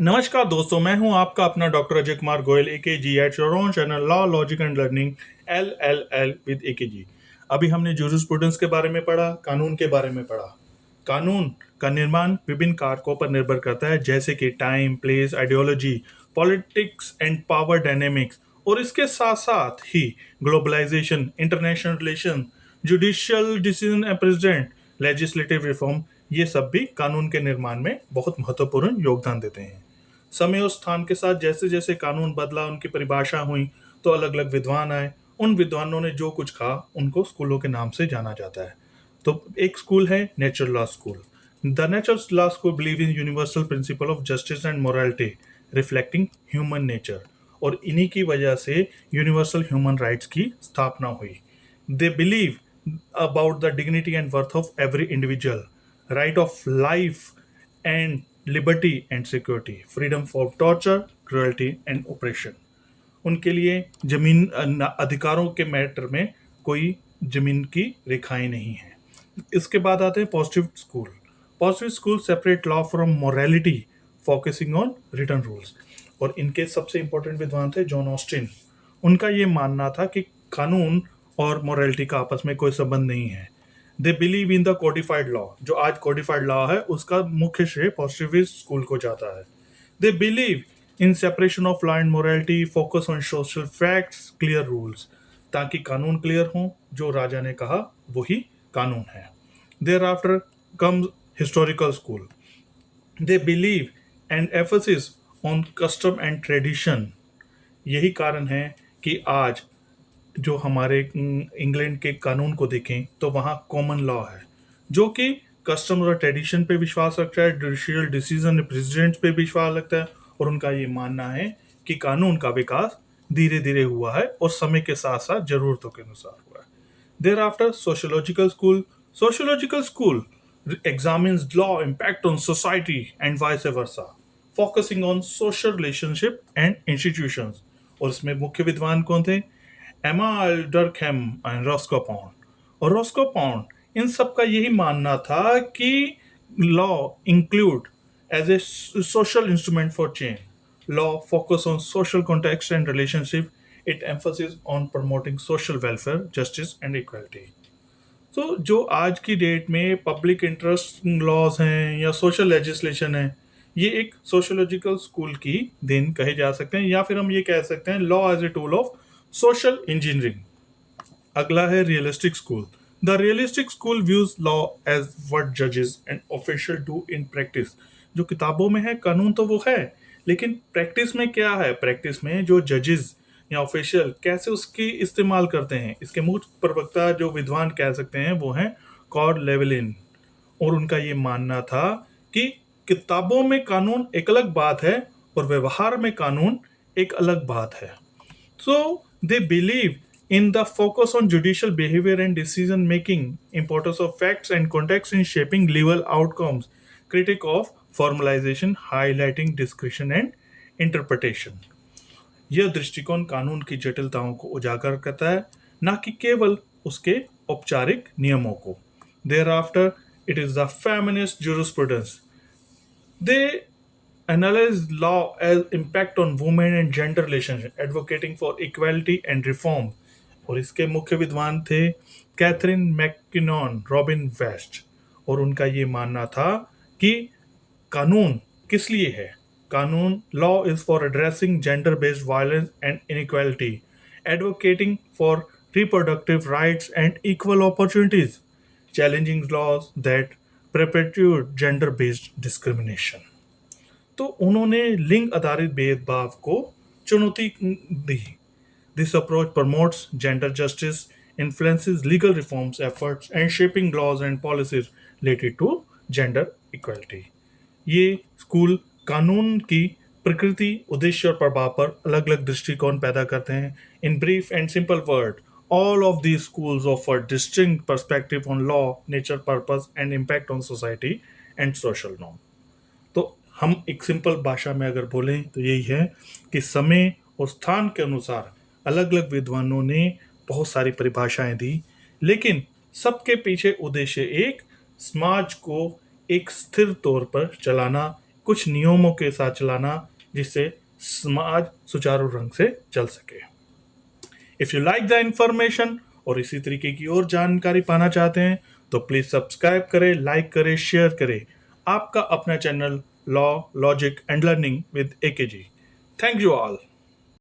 नमस्कार दोस्तों, मैं हूं आपका अपना doctor Ajay Kumar Goyal AKG at your own channel law logic and learning LLL with AKG। अभी हमने जूरिस्प्रूडेंस के बारे में पढ़ा, कानून के बारे में पढ़ा। कानून का निर्माण विभिन्न कारकों पर निर्भर करता है, जैसे कि time, place, ideology, politics and power dynamics, और इसके साथ साथ ही globalisation, international relation, judicial decision president, legislative reform, ये सब भी कानून के निर्माण में बहुत महत्वपूर्ण योगदान देते हैं। समय और स्थान के साथ जैसे जैसे कानून बदला, उनकी परिभाषा हुई, तो अलग अलग विद्वान आए। उन विद्वानों ने जो कुछ कहा उनको स्कूलों के नाम से जाना जाता है। तो एक स्कूल है natural law school. The natural law school believe in universal principle of justice and morality reflecting human nature, और इन्हीं की वजह से यूनिवर्सल ह्यूमन राइट्स की स्थापना हुई। They believe about the dignity and worth of every individual, right of life and liberty and security, freedom from torture, cruelty and oppression. उनके लिए जमीन अधिकारों के मैटर में कोई जमीन की रेखाएं नहीं है। इसके बाद आते हैं positive school. Positive school separate law from morality, focusing on return rules, और इनके सबसे इंपॉर्टेंट विद्वान थे जॉन ऑस्टिन। उनका ये मानना था कि कानून और मोरालिटी का आपस में कोई संबंध नहीं है। They believe in the codified law, जो आज कोडिफाइड लॉ है उसका मुख्य श्रेय पॉजिटिविस्ट स्कूल को जाता है। They believe in separation of law and morality, focus on social facts, clear rules, ताकि कानून क्लियर हो, जो राजा ने कहा वही कानून है। Thereafter comes historical school. They believe and emphasis on custom and tradition. यही कारण है कि आज जो हमारे इंग्लैंड के कानून को देखें तो वहाँ कॉमन लॉ है, जो कि कस्टम और ट्रेडिशन पे विश्वास रखता है, जुडिशियल डिसीजन प्रेसिडेंट पे विश्वास रखता है, और उनका ये मानना है कि कानून का विकास धीरे धीरे हुआ है और समय के साथ साथ जरूरतों के अनुसार हुआ है। Thereafter sociological school. Sociological school examines law impact on society and vice versa, focusing on social relationship and institutions, और इसमें मुख्य विद्वान कौन थे? Emile Durkheim and Roscoe Pound. और रॉस्को पॉन्ड, इन सब का यही मानना था कि law include as a social instrument for change. Law focus on social context and relationship, it emphasis on promoting social welfare, justice and equality. तो जो आज की डेट में पब्लिक इंटरेस्ट लॉज हैं या सोशल लेजिस्लेशन है, ये एक सोशियोलॉजिकल स्कूल की देन कहे जा सकते हैं, या फिर हम ये कह सकते हैं law as a tool of social engineering. अगला है realistic school. The realistic school views law as what जजेस and official do in practice. जो किताबों में है कानून तो वो है, लेकिन प्रैक्टिस में क्या है? प्रैक्टिस में जो जजेस या ऑफिशियल कैसे उसकी इस्तेमाल करते हैं, इसके मुख्य प्रवक्ता जो विद्वान कह सकते हैं वो हैं कॉर्ड लेवलिन। और उनका ये मानना था कि किताबों में कानून एक अलग बात है और व्यवहार में कानून एक अलग बात है। So they believe in the focus on judicial behavior and decision making, importance of facts and context in shaping legal outcomes, critic of formalization, highlighting discretion and interpretation. यह दृष्टिकोण कानून की जटिलताओं को उजागर करता है, न कि केवल उसके औपचारिक नियमों को। Thereafter, it is the feminist jurisprudence. They analyze law as impact on women and gender relationship, advocating for equality and reform. और इसके मुख्य विद्वान थे कैथरीन मैकिनॉन, रॉबिन वेस्ट, और उनका ये मानना था कि कानून किस लिए है? कानून, law is for addressing gender based violence and inequality, advocating for reproductive rights and equal opportunities, challenging laws that perpetuate gender based discrimination. तो उन्होंने लिंग आधारित भेदभाव को चुनौती दी। This approach promotes gender justice, influences legal reforms efforts and shaping laws and policies related to gender equality. ये school कानून की प्रकृति, उद्देश्य और प्रभाव पर अलग अलग दृष्टिकोण पैदा करते हैं। In brief and simple word, all of these schools offer distinct perspective on law, nature, purpose and impact on society and social norm. तो हम एक सिंपल भाषा में अगर बोलें तो यही है कि समय और स्थान के अनुसार अलग अलग विद्वानों ने बहुत सारी परिभाषाएं दी, लेकिन सबके पीछे उद्देश्य एक, समाज को एक स्थिर तौर पर चलाना, कुछ नियमों के साथ चलाना, जिससे समाज सुचारू ढंग से चल सके। If you like the information और इसी तरीके की और जानकारी पाना चाहते हैं तो प्लीज़ सब्सक्राइब करें, लाइक करें, शेयर करें। आपका अपना channel law, logic and learning with AKG. Thank you all.